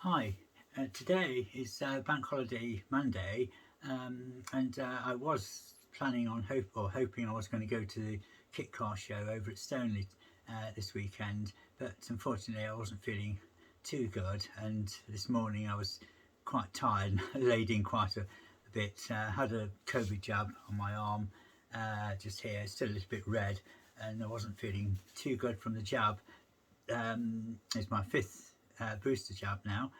Hi, today is Bank Holiday Monday, and I was planning on hoping I was going to go to the kit car show over at Stoneleigh this weekend, but unfortunately I wasn't feeling too good, and this morning I was quite tired and laid in quite a bit. Had a COVID jab on my arm, just here, still a little bit red, and I wasn't feeling too good from the jab. It's my fifth booster jab now,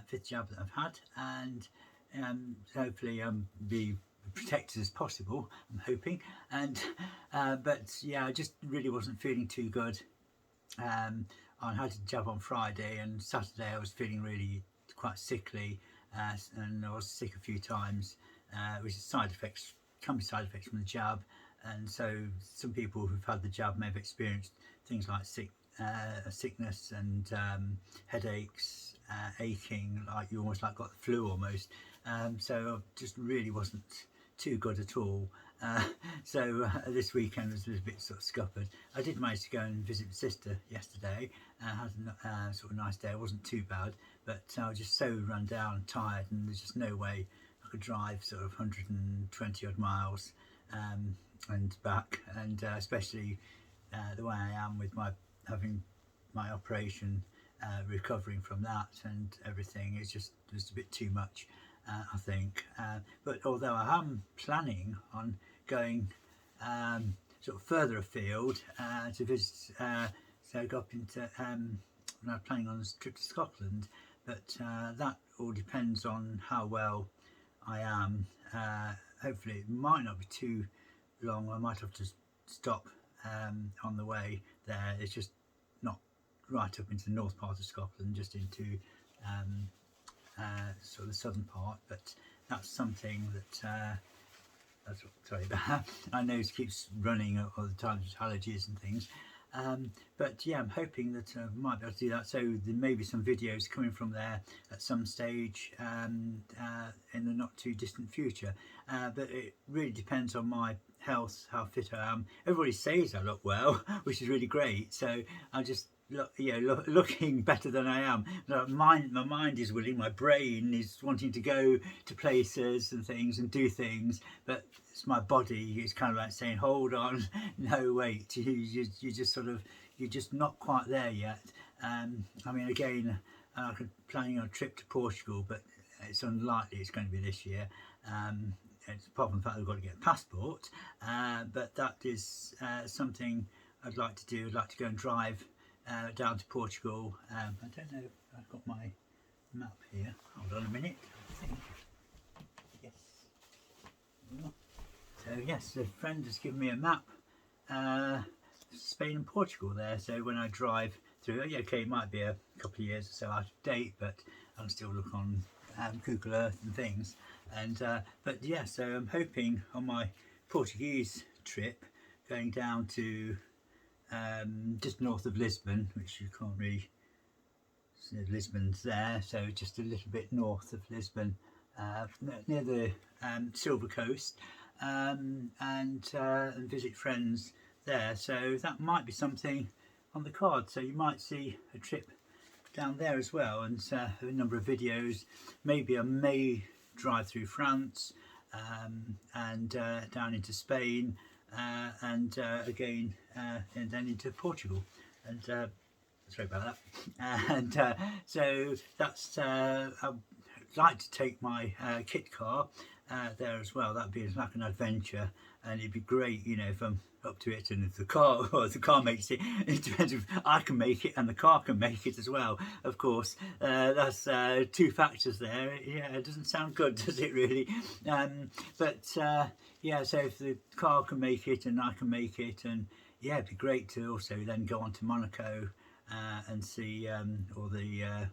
fifth jab that I've had, and hopefully be protected as possible. I'm hoping, and but yeah, I just really wasn't feeling too good. Um, I had a jab on Friday, and Saturday I was feeling really quite sickly, and I was sick a few times, which is can be side effects from the jab. And so some people who've had the jab may have experienced things like sickness and headaches, aching, like you almost like got the flu almost. So I just really wasn't too good at all. Uh, this weekend was a little bit sort of scuppered. I did manage to go and visit my sister yesterday. Had a sort of nice day. It wasn't too bad, but I was just so run down and tired, and there's just no way I could drive sort of 120 odd miles and back, and especially the way I am with my having my operation, recovering from that and everything, it's just a bit too much, I think. But although I am planning on going sort of further afield to visit, so go up into, I'm planning on a trip to Scotland, but that all depends on how well I am. Hopefully it might not be too long. I might have to stop on the way there. It's just not right up into the north part of Scotland, just into um, sort of the southern part. But that's something that sorry, my nose keeps running all the time with allergies and things. But yeah, I'm hoping that I might be able to do that. So there may be some videos coming from there at some stage in the not too distant future. But it really depends on my health, how fit I am. Everybody says I look well, which is really great. So I just looking better than I am. My mind is willing, my brain is wanting to go to places and things and do things, but it's my body is kind of like saying, hold on, no, wait, you just sort of, you're just not quite there yet. I mean, again, I'm planning on a trip to Portugal, but it's unlikely it's going to be this year. It's apart from the fact that I've got to get a passport, but that is something I'd like to do. I'd like to go and drive down to Portugal. I don't know if I've got my map here. Hold on a minute. I think. Yes. So yes, a friend has given me a map, Spain and Portugal there. So when I drive through, okay, it might be a couple of years or so out of date, but I'll still look on Google Earth and things. And but yeah, so I'm hoping on my Portuguese trip, going down to just north of Lisbon, which you can't really see, Lisbon's there, so just a little bit north of Lisbon, near the Silver Coast, and visit friends there. So that might be something on the card. So you might see a trip down there as well, and a number of videos. Maybe I may drive through France and down into Spain, and again, and then into Portugal. And sorry about that. And so that's I'd like to take my kit car there as well. That'd be like an adventure, and it'd be great, you know, if I'm up to it, and if the car or if the car makes it, it depends if I can make it and the car can make it as well, of course. That's two factors there. Yeah, it doesn't sound good, does it really? But yeah, so if the car can make it and I can make it, and yeah, it'd be great to also then go on to Monaco and see all the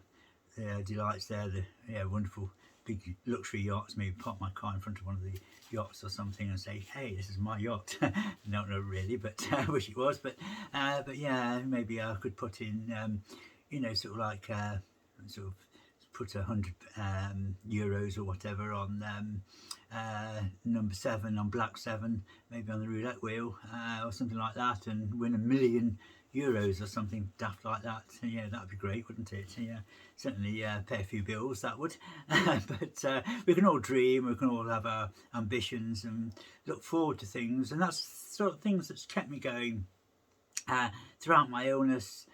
delights there, the wonderful big luxury yachts. Maybe park my car in front of one of the yachts or something and say, hey, this is my yacht. Not really, but I wish it was. But yeah, maybe I could put in sort of like sort of put 100 euros or whatever on number 7, on black 7, maybe on the roulette wheel or something like that, and win 1 million euros or something daft like that. So, yeah, that'd be great, wouldn't it? Yeah, certainly pay a few bills, that would. But we can all dream, we can all have our ambitions and look forward to things, and that's sort of things that's kept me going throughout my illness,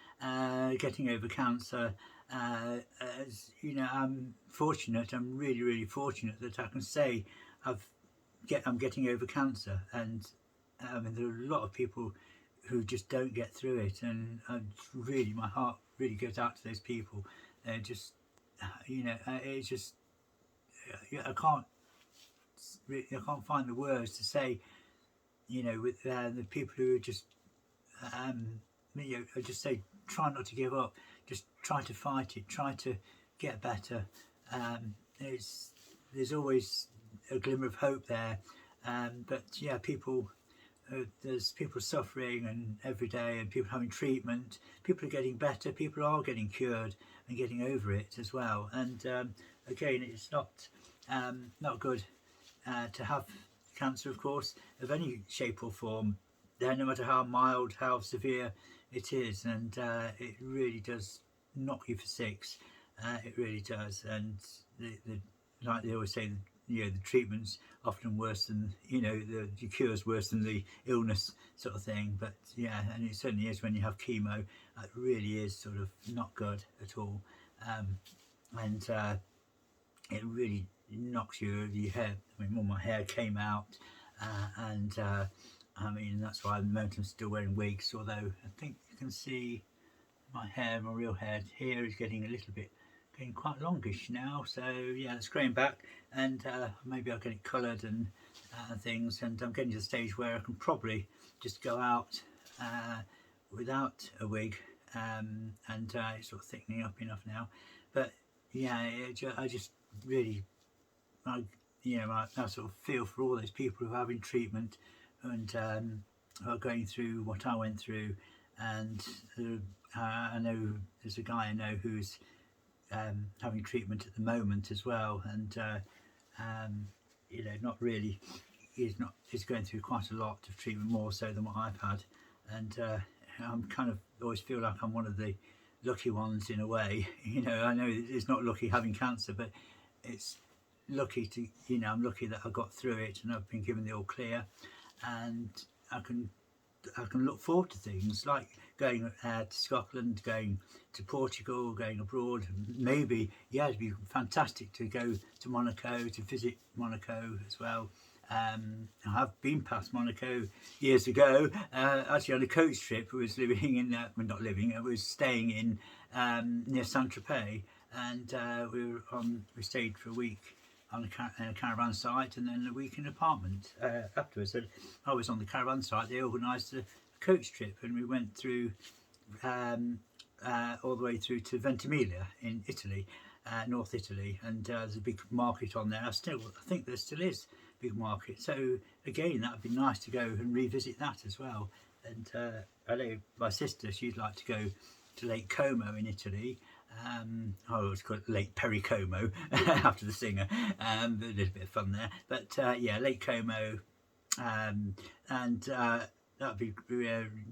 getting over cancer. As you know, I'm fortunate. I'm really, really fortunate that I can say I'm getting over cancer, and there are a lot of people who just don't get through it, and really, my heart really goes out to those people. Just it's just I can't find the words to say. With the people who are just I just say try not to give up. Just try to fight it. Try to get better. There's always a glimmer of hope there. But yeah, there's people suffering and every day, and people having treatment. People are getting better. People are getting cured and getting over it as well. And again, it's not good to have cancer, of course, of any shape or form. No matter how mild, how severe it is, and it really does knock you for six. It really does, and like they always say, the treatment's often worse than the cure's worse than the illness, sort of thing. But yeah, and it certainly is when you have chemo. It really is sort of not good at all, and it really knocks you over your head. I mean, all my hair came out, and that's why at the moment I'm still wearing wigs, although I think you can see my hair, my real hair here is getting quite longish now. So yeah, it's growing back, and maybe I'll get it coloured and things, and I'm getting to the stage where I can probably just go out without a wig, and it's sort of thickening up enough now. But yeah, I just really, I sort of feel for all those people who are having treatment and are going through what I went through. And I know there's a guy I know who's having treatment at the moment as well, and not really. He's going through quite a lot of treatment, more so than what I've had, and I'm kind of always feel like I'm one of the lucky ones in a way. I know it's not lucky having cancer, but it's lucky to I'm lucky that I got through it and I've been given the all clear, and I can look forward to things like going to Scotland, going to Portugal, going abroad. Maybe, yeah, it'd be fantastic to go to Monaco, to visit Monaco as well. I have been past Monaco years ago, actually on a coach trip. I was living in, not living, I was staying in near Saint-Tropez, and we stayed for a week on a caravan site, and then a week in an apartment afterwards. And I was on the caravan site. They organised a coach trip, and we went through all the way through to Ventimiglia in Italy, North Italy, and there's a big market on there. I think there still is a big market. So again, that would be nice to go and revisit that as well. And I know my sister, she'd like to go to Lake Como in Italy. It's called Lake Pericomo after the singer. A little bit of fun there, but yeah, Lake Como, and that'd be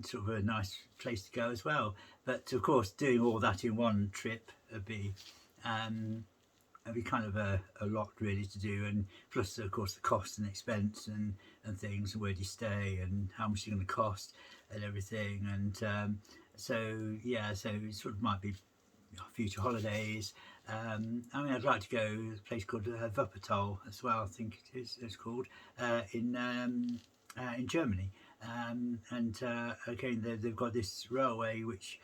sort of a nice place to go as well. But of course, doing all that in one trip would be kind of a lot really to do, and plus of course the cost and expense and things, and where do you stay and how much it's going to cost and everything, and so it sort of might be future holidays. I'd like to go to a place called Wuppertal as well. I think it's called in Germany, and again they've got this railway which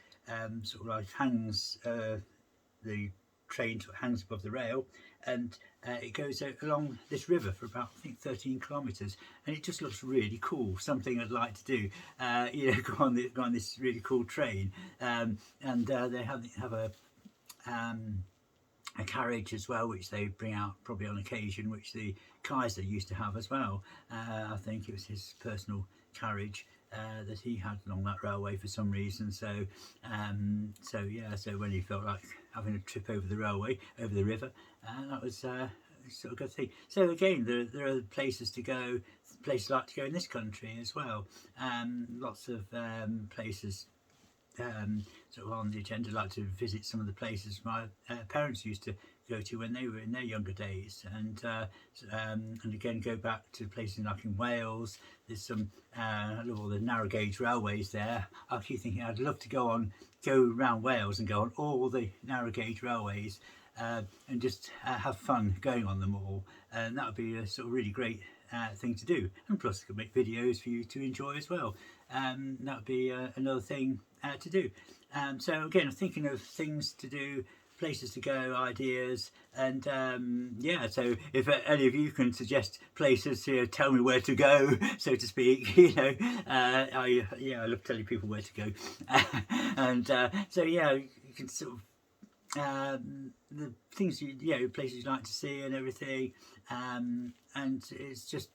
sort of like hangs, the train sort of hangs above the rail, and it goes along this river for about, I think, 13 kilometres, and it just looks really cool. Something I'd like to do, go on this really cool train, and they have a carriage as well, which they bring out probably on occasion, which the Kaiser used to have as well. I think it was his personal carriage that he had along that railway for some reason. So when he felt like having a trip over the river, that was sort of good thing. So again, there are places to go, places like to go in this country as well. Lots of places sort of on the agenda. I'd like to visit some of the places my parents used to go to when they were in their younger days, and again go back to places like in Wales. There's some I love all the narrow gauge railways there. I keep thinking I'd love to go around Wales and go on all the narrow gauge railways, and just have fun going on them all, and that would be a sort of really great thing to do. And plus I could make videos for you to enjoy as well. That would be another thing to do. So again, I'm thinking of things to do, places to go, ideas, and yeah, so if any of you can suggest places to tell me where to go, so to speak, I love telling people where to go. And so yeah, you can sort of the things places you'd like to see and everything, and it's just,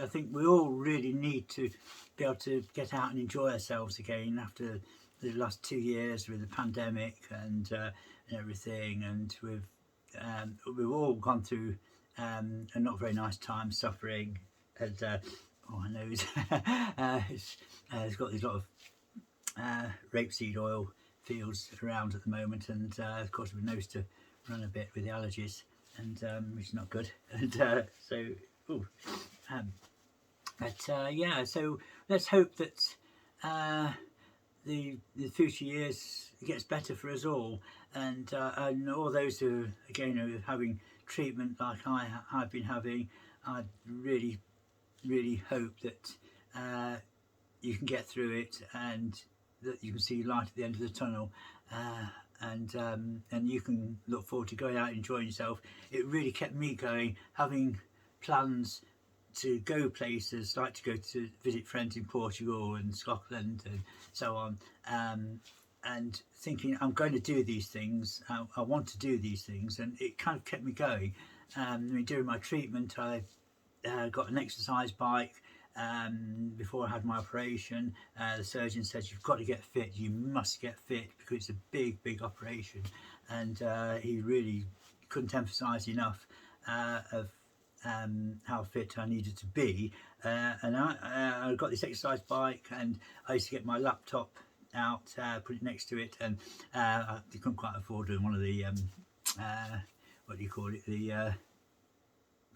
I think we all really need to be able to get out and enjoy ourselves again after the last 2 years with the pandemic and everything, and we've all gone through a not very nice time, suffering, and my nose it's got these lot of rapeseed oil fields around at the moment, and of course my nose to run a bit with the allergies, and which is not good, and so yeah, so let's hope that the future years gets better for us all, and all those who again are having treatment like I've been having. I really hope that you can get through it, and that you can see light at the end of the tunnel, and you can look forward to going out and enjoying yourself. It really kept me going, having plans to go places, like to go to visit friends in Portugal and Scotland and so on, and thinking I'm going to do these things, I want to do these things, and it kind of kept me going. I mean, during my treatment I got an exercise bike. Before I had my operation, the surgeon said, you've got to get fit, you must get fit, because it's a big operation, and he really couldn't emphasize enough of how fit I needed to be, and I got this exercise bike, and I used to get my laptop out, put it next to it, and I couldn't quite afford doing one of the what do you call it, the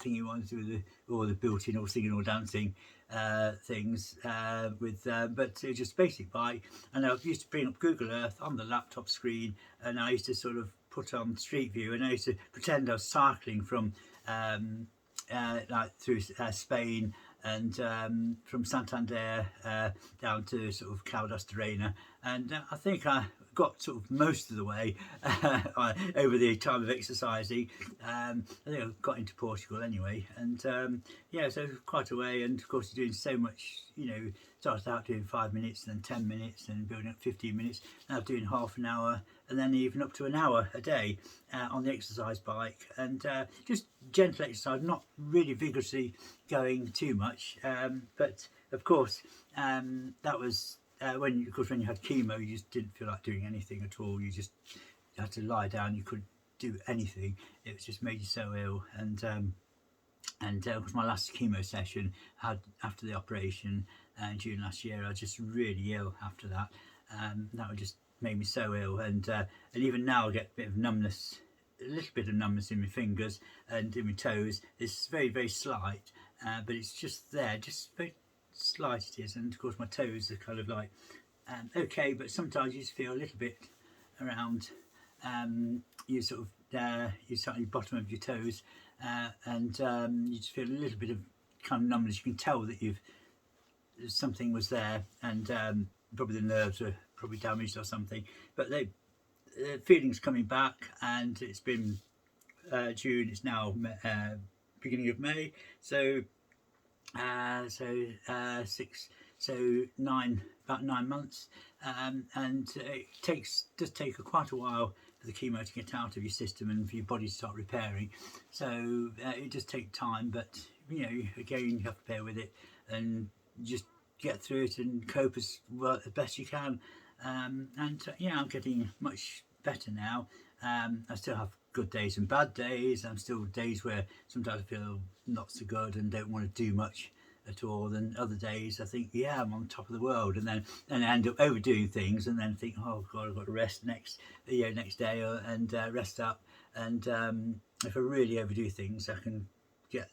thing you want to do with all the built-in or singing or dancing things, but it was just a basic bike, and I used to bring up Google Earth on the laptop screen, and I used to sort of put on Street View, and I used to pretend I was cycling from like through Spain, and from Santander down to sort of Caldas Arena, and I think I got sort of most of the way over the time of exercising. I think I got into Portugal anyway, and yeah, so quite a way, and of course you're doing so much, started out doing 5 minutes and then 10 minutes and building up 15 minutes, now doing half an hour, and then even up to an hour a day on the exercise bike, and just gentle exercise, not really vigorously going too much, but of course that was when you had chemo, you just didn't feel like doing anything at all. You just had to lie down, you couldn't do anything. It just made you so ill, and it was my last chemo session I had after the operation in June last year. I was just really ill after that. That just made me so ill, and even now I get a bit of numbness, a little bit of numbness in my fingers and in my toes. It's very slight, but it's just there, just very slight it is, and of course my toes are kind of like okay, but sometimes you just feel a little bit around you sort of you start at the bottom of your toes, and you just feel a little bit of kind of numbness. You can tell that something was there, and probably the nerves were probably damaged or something, but the feeling's coming back, and it's been June, it's now beginning of May, so about 9 months, and it does take quite a while for the chemo to get out of your system and for your body to start repairing, so it does take time, but again, you have to bear with it and just get through it and cope as well as best you can, and yeah, I'm getting much better now. I still have good days and bad days. I'm still days where sometimes I feel not so good and don't want to do much at all. Then other days I think, yeah, I'm on top of the world, and then I end up overdoing things, and then think, oh God, I've got to rest next next day, and rest up. And if I really overdo things, I can get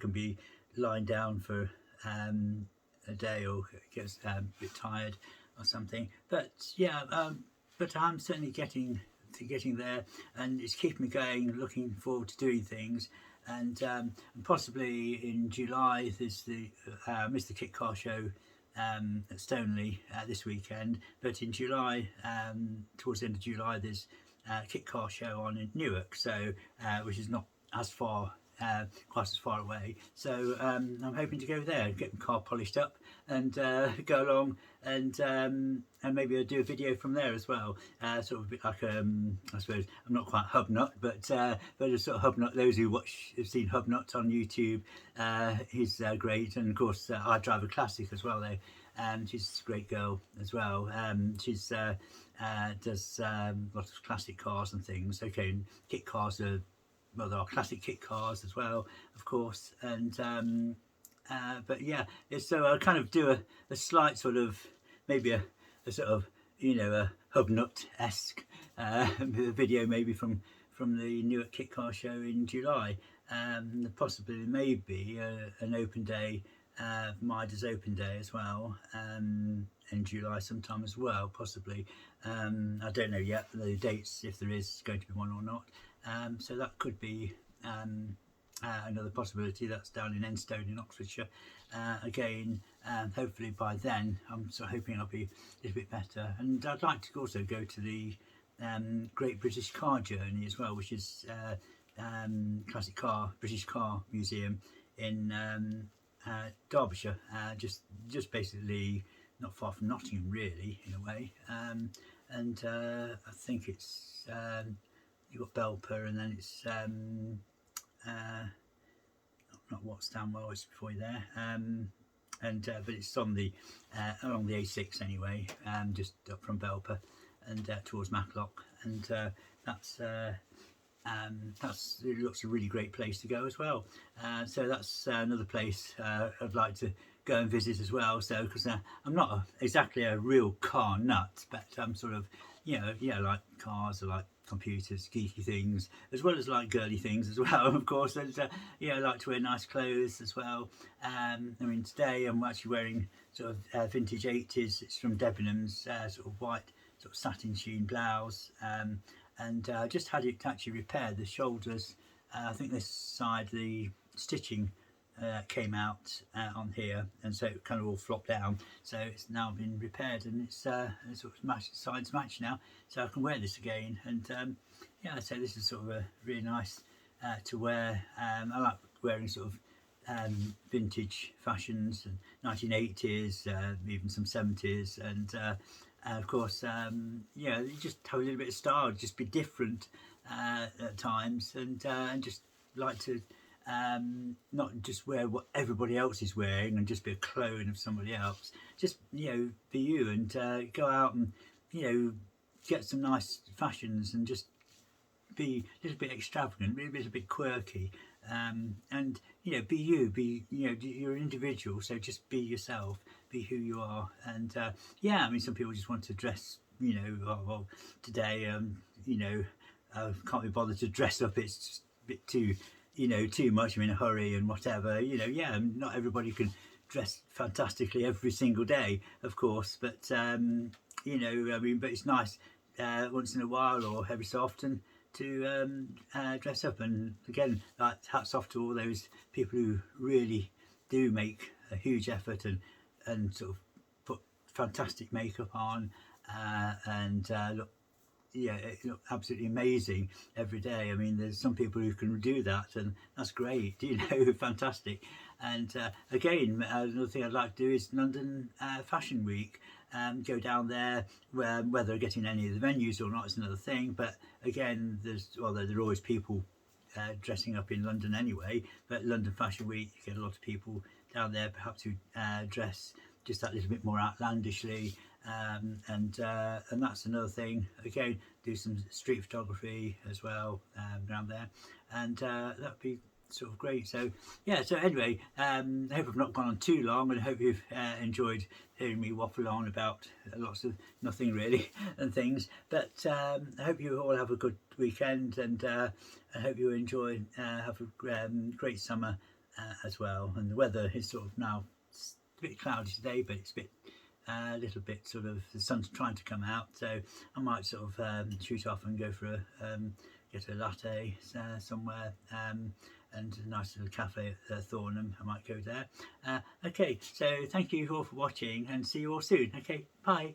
can be lying down for a day, or get a bit tired or something. But yeah, but I'm certainly getting there, and it's keeping me going, looking forward to doing things. And possibly in July there's the Mr. Kit Car Show at Stoneleigh this weekend. But in July, towards the end of July, there's Kit Car Show on in Newark, so which is not as far, quite as far away. So I'm hoping to go there, get my car polished up, and go along, and maybe I'll do a video from there as well. Sort of a bit like I suppose I'm not quite Hubnut, but a sort of Hubnut. Those who have seen Hubnut on YouTube, he's great, and of course I drive a classic as well though. She's a great girl as well. She's does lots of classic cars and things. Okay, and kit cars are, well, there are classic kit cars as well, of course. And but yeah, so I'll kind of do a slight sort of, maybe a sort of, a Hubnut-esque video, maybe from the Newark Kit Car Show in July. Possibly maybe an open day, Midas open day as well, in July sometime as well, possibly. I don't know yet the dates, if there is going to be one or not. So that could be another possibility. That's down in Enstone in Oxfordshire. Again, hopefully by then, I'm sort of hoping I'll be a little bit better. And I'd like to also go to the Great British Car Journey as well, which is British Car Museum in Derbyshire, just basically not far from Nottingham, really, in a way. And I think it's you've got Belper, and then it's not Wattstamwell, it's before you there. But it's on the along the A6 anyway, just up from Belper and towards Matlock, and it looks a really great place to go as well. So that's another place I'd like to go and visit as well. So because I'm not exactly a real car nut, but I'm sort of, I like cars, I like computers, geeky things, as well as like girly things as well, of course. And I like to wear nice clothes as well. I mean, today I'm actually wearing sort of vintage 80s. It's from Debenhams, sort of white, sort of satin sheen blouse. And just had it actually repaired. The shoulders, I think this side, the stitching came out on here, and so it kind of all flopped down. So it's now been repaired, and it's sort of sides match now, so I can wear this again. And so this is sort of a really nice to wear. I like wearing sort of vintage fashions and 1980s, even some 70s, and of course, you just have a little bit of style, just be different at times, and just like to not just wear what everybody else is wearing and just be a clone of somebody else. Just be you, and go out and get some nice fashions, and just be a little bit extravagant, be a little bit quirky, and be you. You're an individual, so just be yourself, be who you are. And I mean, some people just want to dress, well, today, I can't be bothered to dress up, it's just a bit too too much, I'm in a hurry and whatever. Not everybody can dress fantastically every single day, of course, but I mean, but it's nice once in a while, or every so often, to dress up. And again, like, hats off to all those people who really do make a huge effort and sort of put fantastic makeup on, and it look absolutely amazing every day. I mean, there's some people who can do that, and that's great, fantastic. And again, another thing I'd like to do is London Fashion Week. Go down there, whether getting any of the venues or not is another thing. But again, there are always people dressing up in London anyway. But London Fashion Week, you get a lot of people down there, perhaps who dress just that little bit more outlandishly. And that's another thing. Again, do some street photography as well around there, and that'd be sort of great. So yeah, so anyway, I hope I've not gone on too long, and I hope you've enjoyed hearing me waffle on about lots of nothing really and things. But I hope you all have a good weekend, and I hope you enjoy, have a great summer as well. And the weather is sort of now a bit cloudy today, but it's a bit a little bit sort of, the sun's trying to come out, so I might sort of shoot off and go for a get a latte somewhere, and a nice little cafe at Thornham. I might go there. Okay, so thank you all for watching, and see you all soon. Okay, bye.